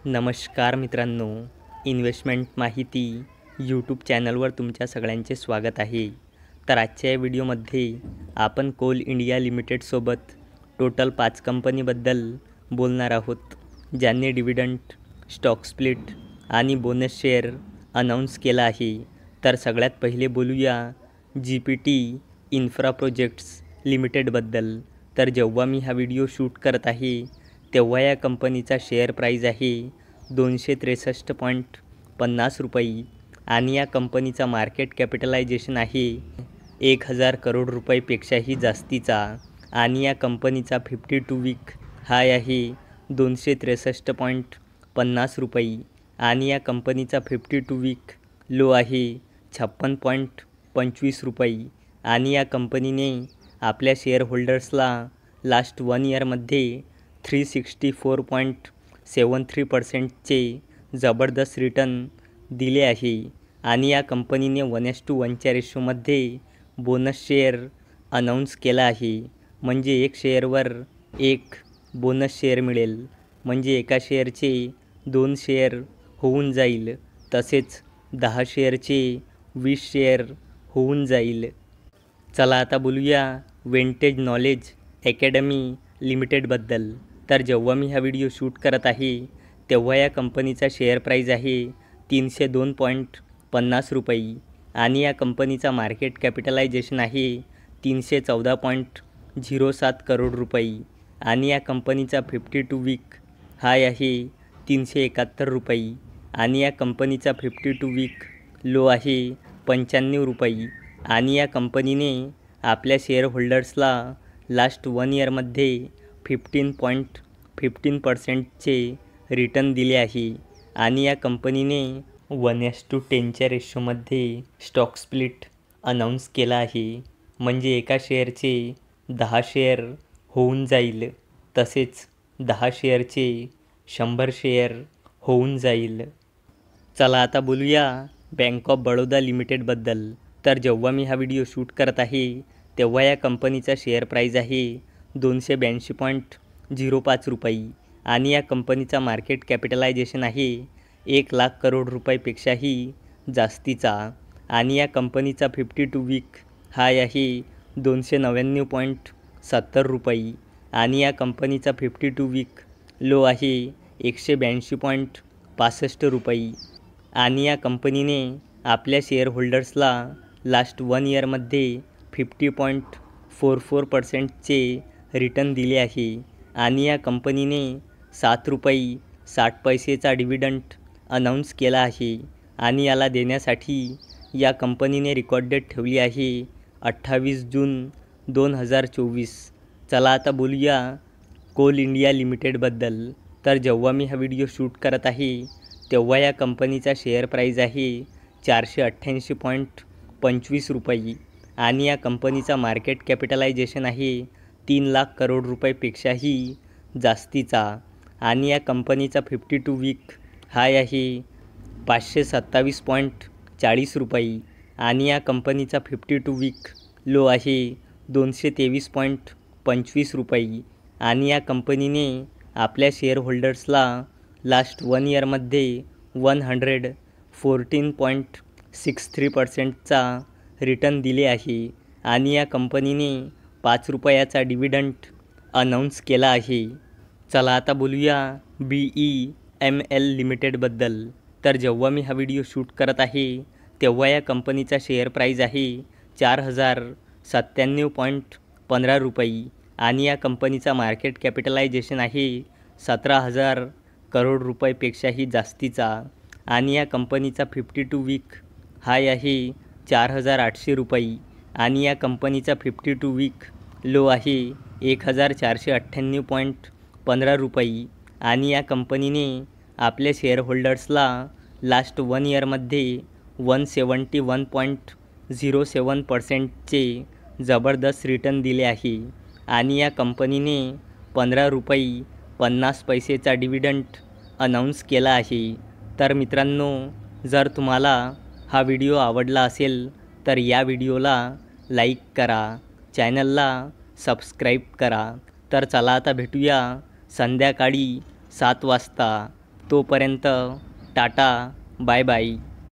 नमस्कार मित्रांनो, इन्व्हेस्टमेंट माहिती यूट्यूब चॅनलवर तुमच्या सगळ्यांचे स्वागत आहे। तर आजच्या या व्हिडिओमध्ये आपण कोल इंडिया लिमिटेडसोबत टोटल 5 कंपनीबद्दल बोलणार आहोत, ज्यांनी डिव्हिडंड, स्टॉक स्प्लिट आणि बोनस शेअर अनाऊन्स केला आहे। तर सगळ्यात पहिले बोलूया GPT इन्फ्रा प्रोजेक्ट्स लिमिटेडबद्दल। तर जेव्हा मी हा व्हिडिओ शूट करत आहे तेव्हा या कंपनीचा शेअर प्राईज आहे 263.50 रुपये आणि या कंपनीचा मार्केट कॅपिटलायझेशन आहे 1000 करोड रुपयेपेक्षाही जास्तीचा आणि या कंपनीचा 52 वीक हाय आहे 263.50 रुपये आणि या कंपनीचा 52 वीक लो आहे 56.25 रुपये आणि या कंपनीने आपल्या शेअर होल्डर्सला लास्ट 1 इयरमध्ये 364.73%चे जबरदस्त रिटर्न दिले आहे आणि या कंपनीने 1:1च्या रेशोमध्ये बोनस शेअर अनाऊन्स केला आहे। म्हणजे एक शेअरवर एक बोनस शेअर मिळेल, म्हणजे एका शेअरचे 2 शेअर होऊन जाईल, तसेच 10 शेअरचे 20 शेअर होऊन जाईल। चला आता बोलूया वेंटेज नॉलेज अकॅडमी लिमिटेडबद्दल। तर जेव्हा मी हा व्हिडिओ शूट करत आहे तेव्हा या कंपनीचा शेअर प्राईज आहे 302.50 रुपये आणि या कंपनीचा मार्केट कॅपिटलायझेशन आहे 314.07 करोड रुपये आणि या कंपनीचा 52 वीक हाय आहे 371 रुपये आणि या कंपनीचा 52 वीक लो आहे 95 रुपये आणि या कंपनीने आपल्या शेअर होल्डर्सला लास्ट 1 इयरमध्ये 15.15%चे रिटर्न दिले आहे आणि या कंपनीने 1:10च्या रेशोमध्ये स्टॉक स्प्लिट अनाऊन्स केला आहे, म्हणजे एका शेअरचे 10 शेअर होऊन जाईल, तसेच 10 शेअरचे 100 शेअर होऊन जाईल। चला आता बोलूया बँक ऑफ बडोदा लिमिटेडबद्दल। तर जेव्हा मी हा व्हिडिओ शूट करत आहे तेव्हा या कंपनीचा शेअर प्राईज आहे 282.05 रुपये आणि या कंपनीचा मार्केट कॅपिटलायझेशन आहे 1,00,000 करोड रुपयेपेक्षाही जास्तीचा आणि या कंपनीचा 52 वीक हाय आहे 299.70 रुपये आणि या कंपनीचा 52 वीक लो आहे 182.65 रुपये आणि या कंपनीने आपल्या शेअर होल्डर्सला लास्ट 1 इयरमध्ये 50.44%चे रिटर्न दिले आहे आणि या कंपनीने 7 रुपये 60 पैसेचा डिव्हिडंड अनाऊन्स केला आहे आणि याला देण्यासाठी या कंपनीने रेकॉर्ड डेट ठेवली आहे 28 जून 2024। चला आता बोलूया कोल इंडिया लिमिटेडबद्दल। तर जेव्हा मी हा व्हिडिओ शूट करत आहे तेव्हा या कंपनीचा शेअर प्राईज आहे 488.25 रुपये आणि या कंपनीचा मार्केट कॅपिटलायझेशन आहे 3,00,000 करोड रुपयेपेक्षाही जास्तीचा आणि या कंपनीचा 52 वीक हाय आहे 527.40 रुपये आणि या कंपनीचा 52 वीक लो आहे 223.25 रुपये आणि या कंपनीने आपल्या शेअर होल्डर्सला लास्ट 1 इयरमध्ये 114.63%चा रिटर्न दिले आहे आणि या कंपनीने 5 रुपयाचा डिव्हिडंड अनाऊन्स केला आहे। चला आता बोलूया BEML लिमिटेडबद्दल। तर जेव्हा मी हा व्हिडिओ शूट करत आहे तेव्हा या कंपनीचा शेअर प्राईज आहे 4,097.15 रुपये आणि या कंपनीचा मार्केट कॅपिटलायझेशन आहे 17,000 करोड रुपयेपेक्षाही जास्तीचा आणि या कंपनीचा 52 वीक हाय आहे 4,800 रुपये आणि या कंपनीचा 52 वीक लो आहे 1,498.15 रुपये आणि या कंपनीने आपल्या शेअर होल्डर्सला लास्ट 1 इयरमध्ये 171.07%चे जबरदस्त रिटर्न दिले आहे आणि या कंपनीने 15 रुपये 50 पैसेचा डिव्हिडंड अनाऊन्स केला आहे। तर मित्रांनो, जर तुम्हाला हा व्हिडिओ आवडला असेल तर या व्हिडिओला लाईक करा, चॅनलला सबस्क्राईब करा। तर चला आता भेटूया संध्याकाळी 7 वाजता तोपर्यंत टाटा बाय बाय.